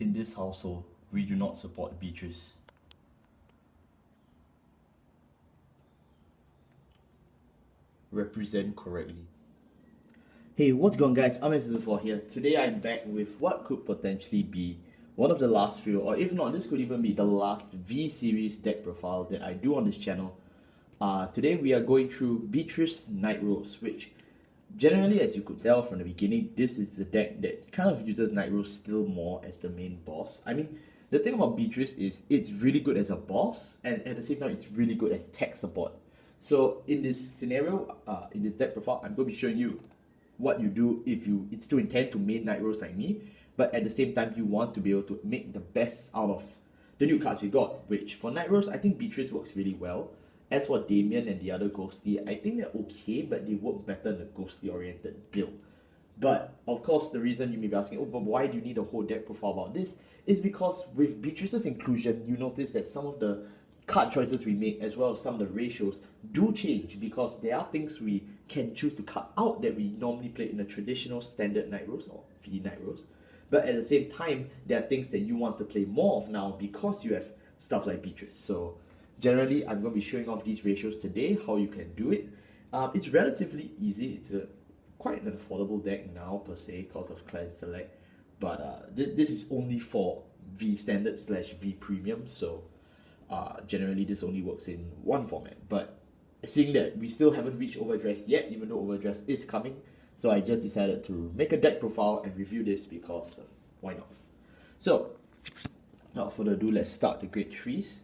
In this household, we do not support Beatrice. Represent correctly. Hey, what's going on, guys? I'm S4 here. Today I'm back with what could potentially be one of the last few, or if not, this could even be the last V-Series deck profile that I do on this channel. Today we are going through Beatrice Nightrose, which generally, as you could tell from the beginning, this is the deck that kind of uses Nightrose still more as the main boss. I mean, the thing about Beatrice is it's really good as a boss, and at the same time, it's really good as tech support. So in this scenario, in this deck profile, I'm going to be showing you what you do if you still intend to main Nightrose like me, but at the same time, you want to be able to make the best out of the new cards we got, which for Nightrose, I think Beatrice works really well. As for Damien and the other Ghosty, I think they're okay, but they work better in the Ghosty-oriented build. But, of course, the reason you may be asking, oh, but why do you need a whole deck profile about this, is because with Beatrice's inclusion, you notice that some of the card choices we make, as well as some of the ratios, do change, because there are things we can choose to cut out that we normally play in a traditional standard Nightrose, or V Nightrose. But at the same time, there are things that you want to play more of now because you have stuff like Beatrice. So, generally, I'm going to be showing off these ratios today, how you can do it. It's relatively easy. It's quite an affordable deck now, per se, because of Clan Select. But this is only for V Standard / V Premium, so generally this only works in one format. But seeing that we still haven't reached Overdress yet, even though Overdress is coming, so I just decided to make a deck profile and review this because why not? So, without further ado, let's start the grade 3s.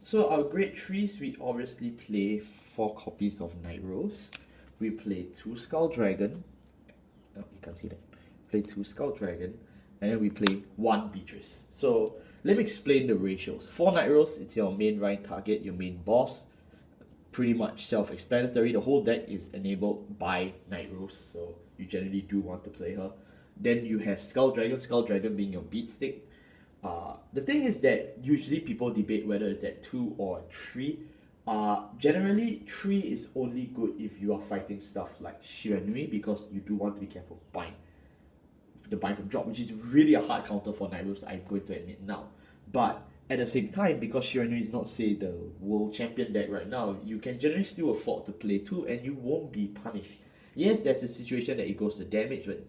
So our grade 3s, we obviously play 4 copies of Nightrose. We play 2 Skull Dragon. Oh, you can't see that. Play 2 Skull Dragon. And then we play 1 Beatrice. So let me explain the ratios. For Nightrose, it's your main Rhine target, your main boss. Pretty much self-explanatory. The whole deck is enabled by Nightrose, so you generally do want to play her. Then you have Skull Dragon being your beat stick. The thing is that usually people debate whether it's at 2 or 3. Generally, 3 is only good if you are fighting stuff like Shiranui, because you do want to be careful of the bind from drop, which is really a hard counter for Nightrose, I'm going to admit now. But at the same time, because Shiranui is not, say, the world champion deck right now, you can generally still afford to play 2 and you won't be punished. Yes, there's a situation that it goes to damage, but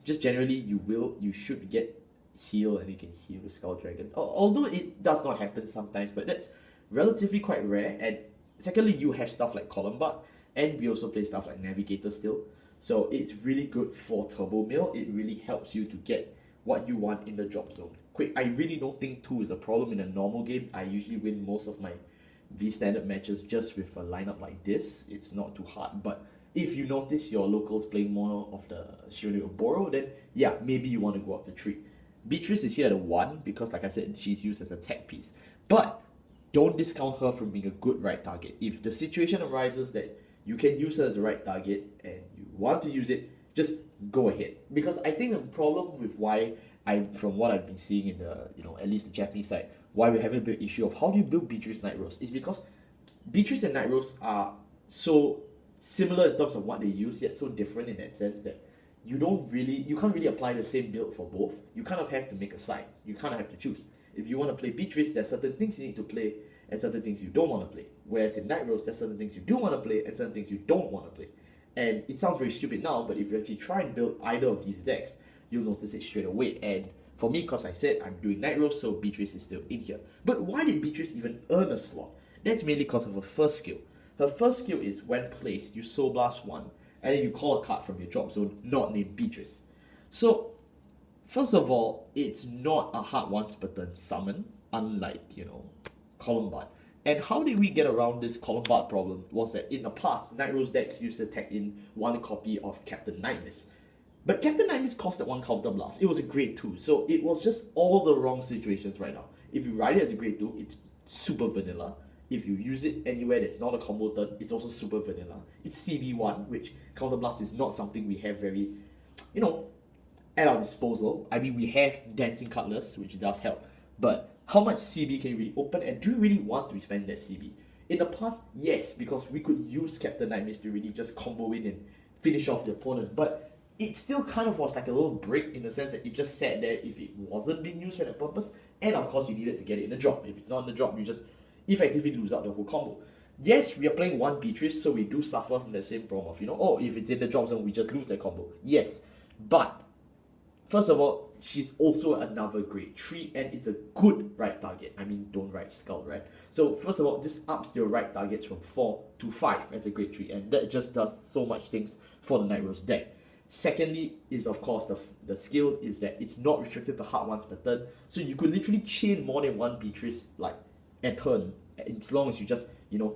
just generally you should get heal and you can heal the Skull Dragon. Although it does not happen sometimes, but that's relatively quite rare. And secondly, you have stuff like Columbard, and we also play stuff like Navigator still. So it's really good for Turbo Mill. It really helps you to get what you want in the drop zone. Quick, I really don't think 2 is a problem in a normal game. I usually win most of my V Standard matches just with a lineup like this. It's not too hard, but if you notice your locals playing more of the Shiranui or Boro, then yeah, maybe you want to go up to 3. Beatrice is here at a 1 because, like I said, she's used as a tech piece. But don't discount her from being a good right target. If the situation arises that you can use her as a right target and you want to use it, just go ahead. Because I think the problem with from what I've been seeing in the, at least the Japanese side, why we're having a big issue of how do you build Beatrice Nightrose is because Beatrice and Nightrose are so similar in terms of what they use, yet so different in that sense that you can't really apply the same build for both. You kind of have to make a side. You kind of have to choose. If you want to play Beatrice, there's certain things you need to play and certain things you don't want to play. Whereas in Nightrose, there's certain things you do want to play and certain things you don't want to play. And it sounds very stupid now, but if you actually try and build either of these decks, you'll notice it straight away. And for me, because I said I'm doing Nightrose, so Beatrice is still in here. But why did Beatrice even earn a slot? That's mainly because of her first skill. Her first skill is, when placed, you Soul Blast 1, and then you call a card from your drop zone not named Beatrice. So, first of all, it's not a hard once per turn summon, unlike, Columbard. And how did we get around this Columbard problem was that in the past, Nightrose decks used to tag in 1 copy of Captain Nightmare. But Captain Nightmare costed 1 counter blast. It was a grade 2, so it was just all the wrong situations right now. If you write it as a grade 2, it's super vanilla. If you use it anywhere that's not a combo turn, it's also super vanilla. It's CB1, which Counter Blast is not something we have very, at our disposal. I mean, we have Dancing Cutlass, which does help, but how much CB can you really open, and do you really want to be spending that CB? In the past, yes, because we could use Captain Nightmare to really just combo in and finish off the opponent, but it still kind of was like a little brick in the sense that it just sat there if it wasn't being used for that purpose. And of course, you needed to get it in the drop. If it's not in the drop, you just effectively lose out the whole combo. Yes, we are playing one Beatrice, so we do suffer from the same problem of, oh, if it's in the drop zone, we just lose that combo. Yes, but first of all, she's also another grade 3, and it's a good right target. I mean, don't write skull, right? So first of all, this ups your right targets from 4 to 5 as a grade 3, and that just does so much things for the Nightrose deck. Secondly is, of course, the skill is that it's not restricted to hard ones per turn, so you could literally chain more than one Beatrice, like, a turn, as long as you just,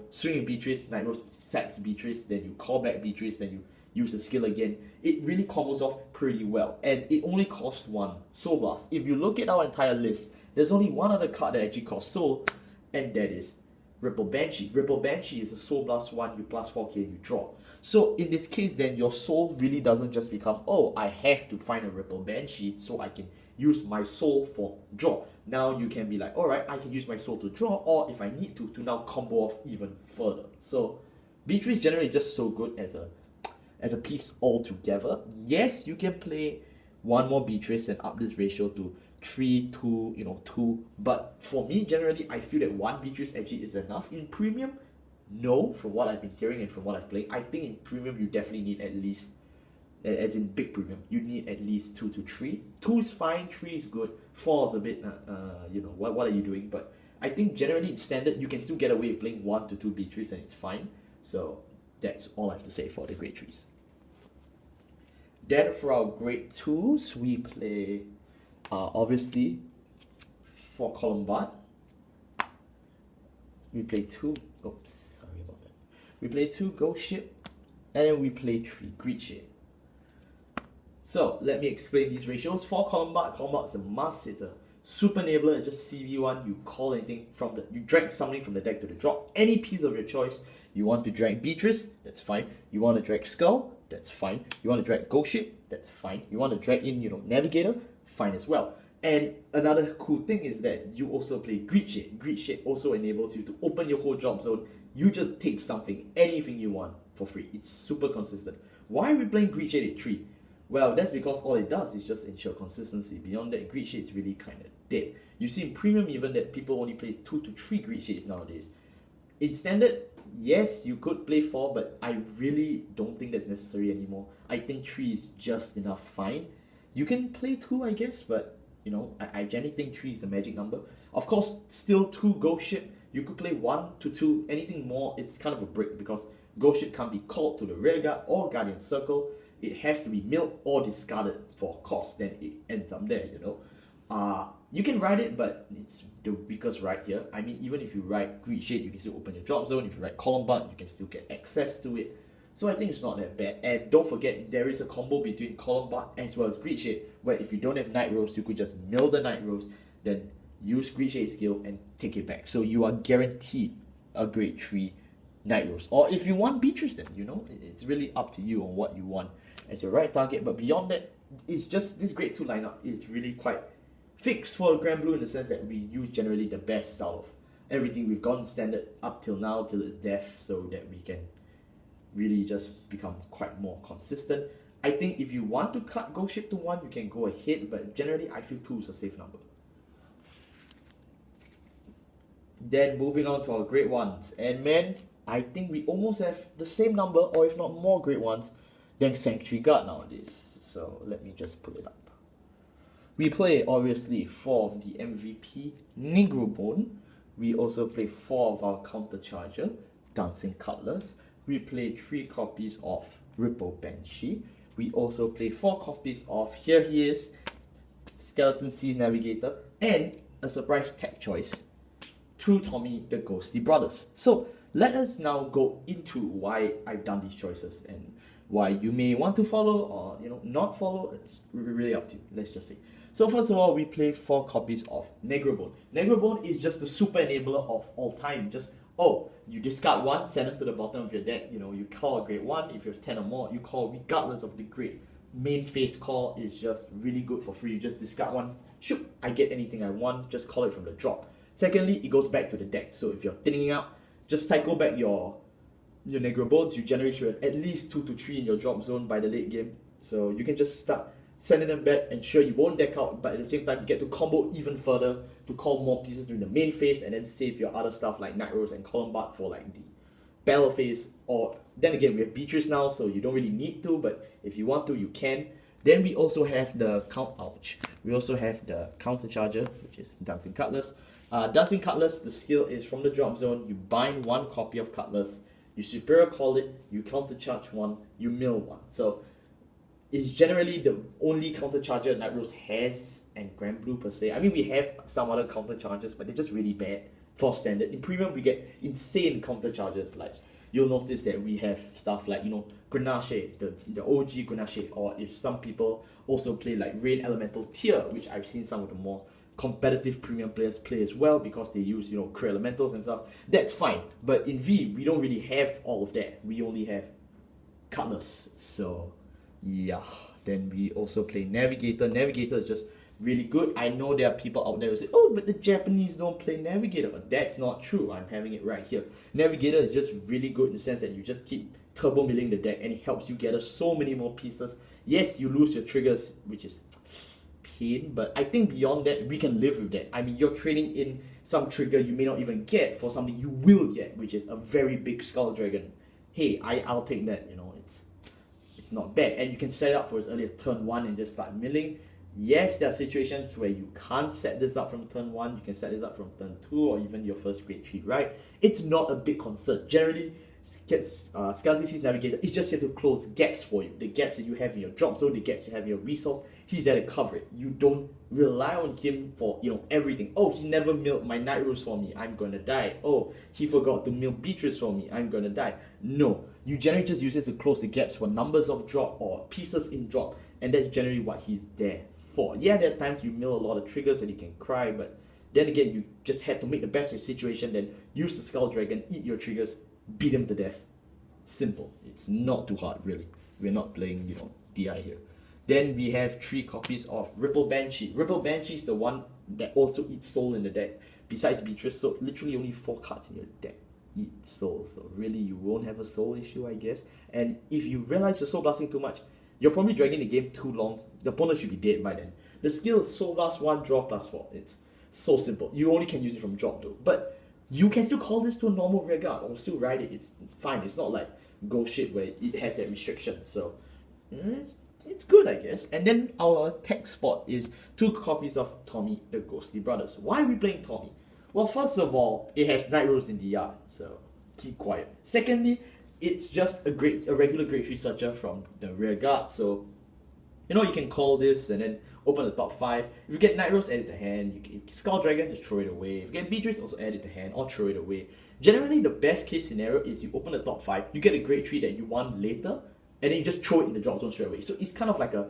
swing Beatrice, Nightrose sacks Beatrice, then you call back Beatrice, then you use the skill again. It really combos off pretty well, and it only costs 1 Soul Blast. If you look at our entire list, there's only one other card that actually costs Soul, and that is Ripple Banshee. Ripple Banshee is a Soul Blast 1, you plus 4k and you draw. So in this case then, your soul really doesn't just become, oh, I have to find a Ripple Banshee so I can use my soul for draw. Now you can be like, alright, I can use my soul to draw, or if I need to now combo off even further. So Beatrice generally just so good as a piece altogether. Yes, you can play one more Beatrice and up this ratio to 3, 2, 2. But for me, generally, I feel that one Beatrice actually is enough. In Premium, no, from what I've been hearing and from what I've played, I think in Premium you definitely need at least, as in big Premium, you need at least 2 to 3. 2 is fine, 3 is good, 4 is a bit, what are you doing? But I think generally in Standard, you can still get away with playing 1 to 2 Beatrice and it's fine. So that's all I have to say for the grade 3s. Then for our grade 2s, we play, obviously, for Columbard, we play 2, oops, sorry about that. We play 2 Ghost Ship, and then we play 3 Greed Shade. So, let me explain these ratios. For Columbard is a must, it's a super enabler, it's just CV1, you call anything from you drag something from the deck to the drop, any piece of your choice. You want to drag Beatrice, that's fine. You want to drag Skull, that's fine. You want to drag Ghost Ship, that's fine. You want to drag in, Navigator, fine as well. And another cool thing is that you also play Greed Shade. Greed Shade also enables you to open your whole drop zone. You just take something, anything you want for free. It's super consistent. Why are we playing Greed Shade at 3? Well, that's because all it does is just ensure consistency. Beyond that, Greed Shade is really kind of dead. You see in Premium even that people only play 2 to 3 Greed Shades nowadays. In Standard, yes, you could play 4, but I really don't think that's necessary anymore. I think 3 is just enough fine. You can play 2, I guess, but I generally think 3 is the magic number. Of course, still 2 Ghost Ship. You could play 1 to 2. Anything more, it's kind of a brick because Ghost Ship can't be called to the rearguard or Guardian Circle. It has to be milled or discarded for cost. Then it ends up there, You can ride it, but it's the weakest ride here. I mean, even if you ride Greed Shade, you can still open your drop zone. If you ride Columbard, you can still get access to it. So I think it's not that bad. And don't forget, there is a combo between Columbard as well as Greed Shade, where if you don't have Nightrose, you could just mill the Nightrose, then use Greed Shade skill and take it back. So you are guaranteed a grade 3 Nightrose. Or if you want Beatrice, then, it's really up to you on what you want as your right target. But beyond that, it's just this grade 2 lineup is really quite fixed for Grand Blue in the sense that we use generally the best out of everything we've gotten Standard up till now, till its death, so that we can really just become quite more consistent. I think if you want to cut Ghost Ship to 1, you can go ahead, but generally I feel 2 is a safe number. Then moving on to our grade 1s, and man, I think we almost have the same number, or if not more grade 1s than Sanctuary Guard nowadays. So let me just put it up. We play, obviously, 4 of the MVP, Negro Bone. We also play 4 of our Counter Charger, Dancing Cutlass. We play 3 copies of Ripple Banshee. We also play 4 copies of, here he is, Skeleton Seas Navigator, and a surprise tech choice, 2 Tommy the Ghostly Brothers. So let us now go into why I've done these choices and why you may want to follow or not follow. It's really up to you, let's just say. So first of all, we play 4 copies of Negro Bone. Negro Bone is just the super enabler of all time. Just, you discard 1, send them to the bottom of your deck. You call a grade 1. If you have 10 or more, you call regardless of the grade. Main phase call is just really good for free. You just discard 1, shoot, I get anything I want, just call it from the drop. Secondly, it goes back to the deck. So if you're thinning out, just cycle back your Negro Bones. You generally should have at least 2 to 3 in your drop zone by the late game. So you can just start sending them back, and sure, you won't deck out, but at the same time you get to combo even further to call more pieces during the main phase, and then save your other stuff like Nightrose and Columbard for like the battle phase. Or then again, we have Beatrice now, so you don't really need to, but if you want to, you can. Then we also have the We also have the counter charger, which is Dancing Cutlass. Dancing Cutlass, the skill is from the drop zone. You bind one copy of Cutlass, you superior call it, you counter charge one, you mill one. So it's generally the only counter charger Nightrose has, and Grand Blue per se. I mean, we have some other counter chargers, but they're just really bad for standard. In premium, we get insane counter chargers. Like, you'll notice that we have stuff like, Grenache, the OG Grenache, or if some people also play like Rain Elemental Tier, which I've seen some of the more competitive premium players play as well, because they use, Cray Elementals and stuff. That's fine. But in V, we don't really have all of that. We only have Cutlass. So yeah, then we also play Navigator. Navigator is just really good. I know there are people out there who say, oh, but the Japanese don't play Navigator. But that's not true. I'm having it right here. Navigator is just really good in the sense that you just keep turbo milling the deck, and it helps you gather so many more pieces. Yes, you lose your triggers, which is pain, but I think beyond that, we can live with that. I mean, you're trading in some trigger you may not even get for something you will get, which is a very big Skull Dragon. Hey, I'll take that, it's not bad. And you can set it up for as early as turn 1 and just start milling. Yes, there are situations where you can't set this up from turn 1, you can set this up from turn 2 or even your first grade 3, right? It's not a big concern. Generally, Skeleton Sea's Navigator is just here to close gaps for you. The gaps that you have in your drop zone, the gaps you have in your resource, he's there to cover it. You don't rely on him for, everything. Oh, he never milled my Nightrose for me, I'm gonna die. Oh, he forgot to mill Beatrice for me, I'm gonna die. No, you generally just use this to close the gaps for numbers of drop or pieces in drop, and that's generally what he's there for. Yeah, there are times you mill a lot of triggers and you can cry, but then again, you just have to make the best of the situation, then use the Skull Dragon, eat your triggers, beat him to death. Simple. It's not too hard, really. We're not playing, DI here. Then we have 3 copies of Ripple Banshee. Ripple Banshee is the one that also eats soul in the deck. Besides Beatrice, so literally only 4 cards in your deck eat soul. So really, you won't have a soul issue, I guess. And if you realize you're soul blasting too much, you're probably dragging the game too long. The opponent should be dead by then. The skill is Soul Blast 1, draw +4. It's so simple. You only can use it from drop though. But you can still call this to a normal rear guard or still ride it. It's fine. It's not like Ghost Ship where it has that restriction. So it's good, I guess. And then our tech spot is 2 copies of Tommy the Ghostly Brothers. Why are we playing Tommy? Well, first of all, it has Nightrose in DR, so keep quiet. Secondly, it's just a regular grade 3 searcher from the rear guard, so you can call this and then open the top 5. If you get Nightrose, add it to hand. You get Skull Dragon, just throw it away. If you get Beatrice, also add it to hand or throw it away. Generally, the best case scenario is you open the top 5, you get a grade 3 that you want later, and then you just throw it in the drop zone straight away. So it's kind of like a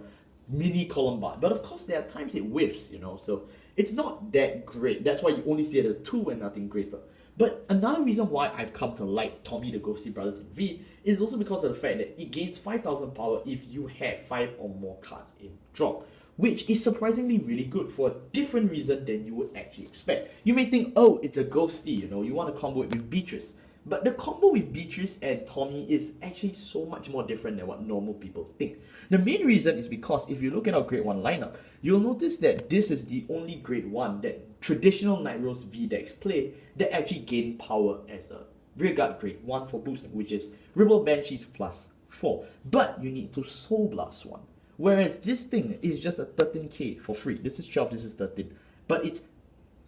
mini Columbard. But of course, there are times it whiffs, so it's not that great. That's why you only see it at a 2 and nothing greater. But another reason why I've come to like Tommy the Ghostly Brothers in V is also because of the fact that it gains 5,000 power if you have 5 or more cards in drop, which is surprisingly really good for a different reason than you would actually expect. You may think, oh, it's a Ghosty, you want to combo it with Beatrice. But the combo with Beatrice and Tommy is actually so much more different than what normal people think. The main reason is because if you look at our grade 1 lineup, you'll notice that this is the only grade 1 that traditional Nightrose V decks play that actually gain power as a rearguard grade 1 for boosting, which is Ripple Banshees +4. But you need to Soul Blast 1. Whereas this thing is just a 13k for free. This is 12, this is 13. But it's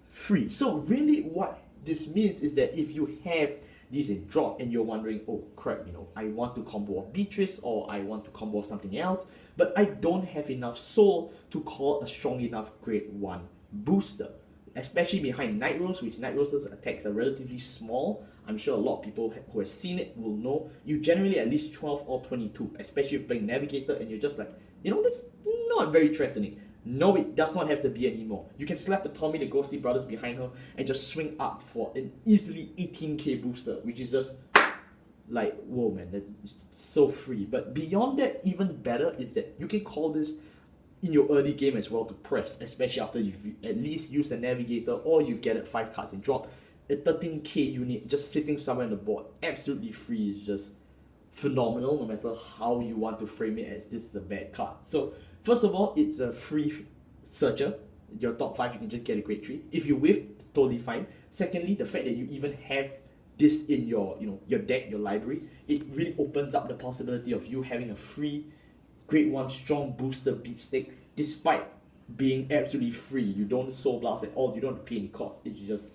free. So really what this means is that if you have these in drop and you're wondering, oh crap, I want to combo of Beatrice or I want to combo of something else, but I don't have enough soul to call a strong enough grade 1 booster. Especially behind Nightrose, which Nightrose's attacks are relatively small. I'm sure a lot of people who have seen it will know. You generally at least 12 or 22, especially if you're playing Navigator and you're just like, that's not very threatening. No, it does not have to be anymore. You can slap the Tommy the Ghostly Brothers behind her and just swing up for an easily 18k booster, which is just like, whoa man, that's so free. But beyond that, even better is that you can call this in your early game as well to press, especially after you've at least used a Navigator or you've gathered 5 cards in drop. A 13k unit just sitting somewhere on the board, absolutely free, is just phenomenal, no matter how you want to frame it as this is a bad card. So first of all, it's a free searcher. Your top 5, you can just get a grade 3. If you whiff, it's totally fine. Secondly, the fact that you even have this in your your deck, your library, it really opens up the possibility of you having a free grade 1 strong booster beat stick, despite being absolutely free. You don't soul blast at all, you don't have to pay any cost, it's just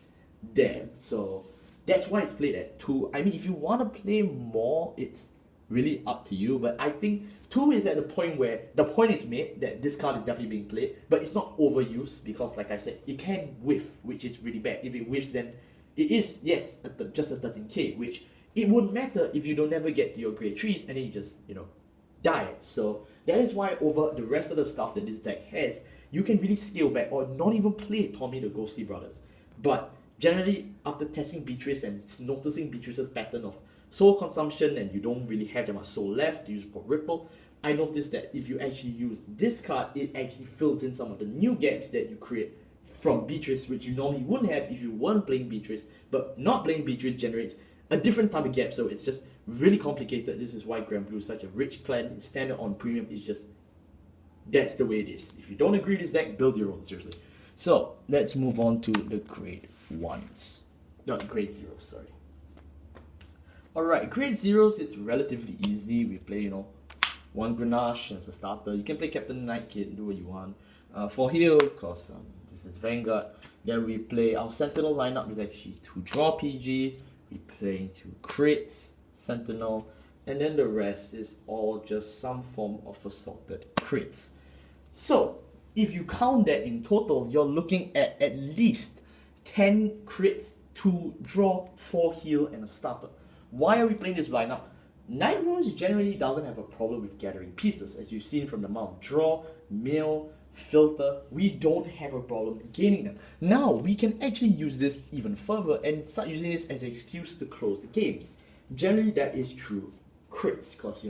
there. So that's why it's played at 2. I mean, if you want to play more, it's really up to you, but I think 2 is at the point where the point is made that this card is definitely being played, but it's not overused because, like I said, it can whiff, which is really bad. If it whiffs, then it is, yes, just a 13k, which it wouldn't matter if you don't ever get to your grade 3s and then you just, die. So that is why over the rest of the stuff that this deck has, you can really scale back or not even play Tommy the Ghostly Brothers. But generally, after testing Beatrice and noticing Beatrice's pattern of soul consumption and you don't really have that much soul left to use for Ripple, I noticed that if you actually use this card, it actually fills in some of the new gaps that you create from Beatrice, which you normally wouldn't have if you weren't playing Beatrice. But not playing Beatrice generates a different type of gap, so it's just really complicated. This is why Grand Blue is such a rich clan. Standard on premium is just, that's the way it is. If you don't agree with this deck, build your own, seriously. So let's move on to the grade 1s. Not grade 0s, sorry. Alright, grade 0s, it's relatively easy. We play, 1 Grenache as a starter. You can play Captain Knight Kid, do what you want. For heal, because this is Vanguard. Then we play, our Sentinel lineup is actually 2 draw PG. We play 2 crits, Sentinel. And then the rest is all just some form of assaulted crits. So, if you count that in total, you're looking at least 10 crits, 2 draw, 4 heal, and a starter. Why are we playing this lineup? Nightrose generally doesn't have a problem with gathering pieces, as you've seen from the amount of draw, mill, filter. We don't have a problem gaining them. Now, we can actually use this even further and start using this as an excuse to close the games. Generally, that is true crits, because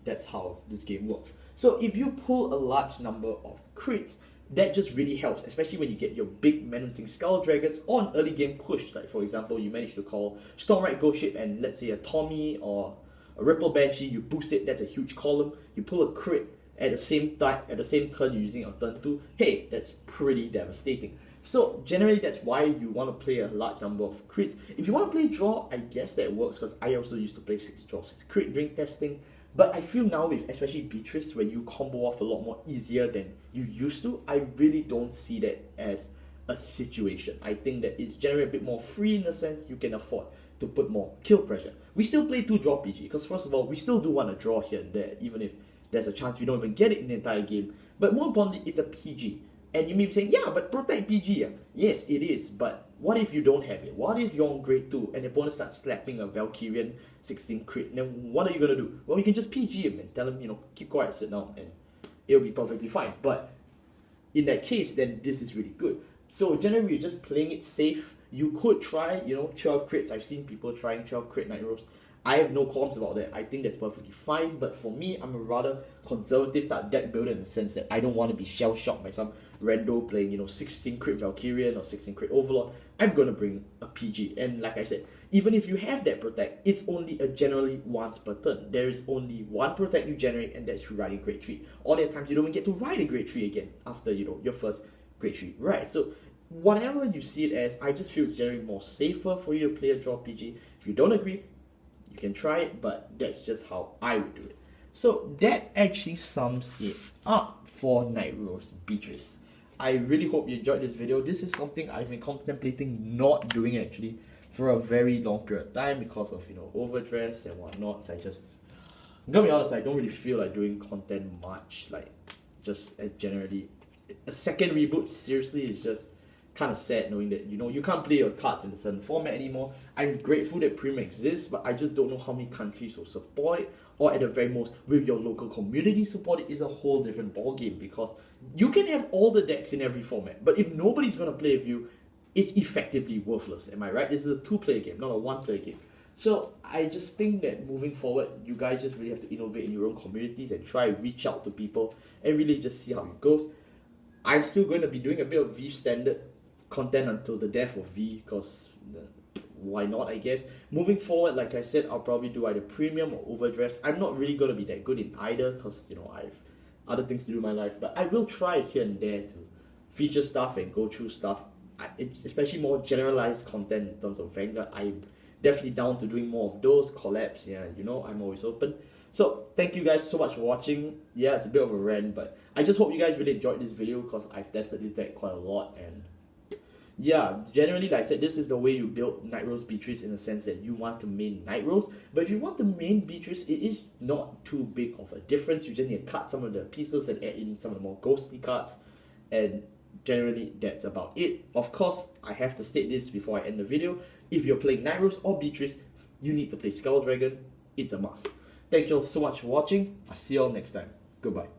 that's how this game works. So if you pull a large number of crits, that just really helps, especially when you get your big menacing Skull Dragons or an early game push. Like for example, you manage to call Stormrite Ghost Ship and let's say a Tommy or a Ripple Banshee, you boost it, that's a huge column. You pull a crit at the same time, at the same turn you're using on turn 2, hey, that's pretty devastating. So generally that's why you want to play a large number of crits. If you want to play draw, I guess that works, because I also used to play 6 draw, 6 crit during testing. But I feel now with especially Beatrice, where you combo off a lot more easier than you used to, I really don't see that as a situation. I think that it's generally a bit more free in the sense you can afford to put more kill pressure. We still play 2 draw PG, because first of all, we still do want to draw here and there, even if there's a chance we don't even get it in the entire game. But more importantly, it's a PG. And you may be saying, yeah, but protect PG. Yes, it is, but what if you don't have it? What if you're on grade 2 and the opponent starts slapping a Valkyrian 16 crit? Then what are you going to do? Well, you can just PG him and tell him, keep quiet, sit down, and it'll be perfectly fine. But in that case, then this is really good. So generally, you're just playing it safe. You could try, 12 crits. I've seen people trying 12 crit Nightrose. I have no qualms about that. I think that's perfectly fine. But for me, I'm a rather conservative type deck builder in the sense that I don't want to be shell-shocked by some rando playing, 16 crit Valkyrian or 16 crit Overlord. I'm going to bring a PG. And like I said, even if you have that protect, it's only a generally once per turn. There is only one protect you generate, and that's through riding grade 3. All the times you don't even get to ride a grade 3 again after, your first grade 3 ride. So whatever you see it as, I just feel it's generally more safer for you to play a draw PG. If you don't agree, you can try it, but that's just how I would do it. So that actually sums it up for Nightrose Beatrice. I really hope you enjoyed this video. This is something I've been contemplating not doing actually for a very long period of time because of overdress and whatnot. So I'm gonna be honest, I don't really feel like doing content much, like just as generally. A second reboot, seriously, is just kind of sad knowing that you can't play your cards in a certain format anymore. I'm grateful that Premium exists, but I just don't know how many countries will support it, or at the very most, will your local community support it? Is a whole different ballgame, because you can have all the decks in every format, but if nobody's gonna play with you, it's effectively worthless. Am I right? This is a 2-player game, not a 1-player game. So I just think that moving forward, you guys just really have to innovate in your own communities and try reach out to people and really just see how it goes. I'm still going to be doing a bit of V standard content until the death of V, because why not, I guess. Moving forward, like I said, I'll probably do either premium or overdress. I'm not really going to be that good in either because, you know, I've other things to do in my life. But I will try here and there to feature stuff and go through stuff, especially more generalized content in terms of Vanguard. I'm definitely down to doing more of those collabs. Yeah, you know, I'm always open. So thank you guys so much for watching. Yeah, it's a bit of a rant, but I just hope you guys really enjoyed this video because I've tested this deck quite a lot. And yeah, generally, like I said, this is the way you build Nightrose Beatrice in the sense that you want to main Nightrose. But if you want to main Beatrice, it is not too big of a difference. You just need to cut some of the pieces and add in some of the more ghostly cards. And generally, that's about it. Of course, I have to state this before I end the video. If you're playing Nightrose or Beatrice, you need to play Skull Dragon. It's a must. Thank you all so much for watching. I'll see you all next time. Goodbye.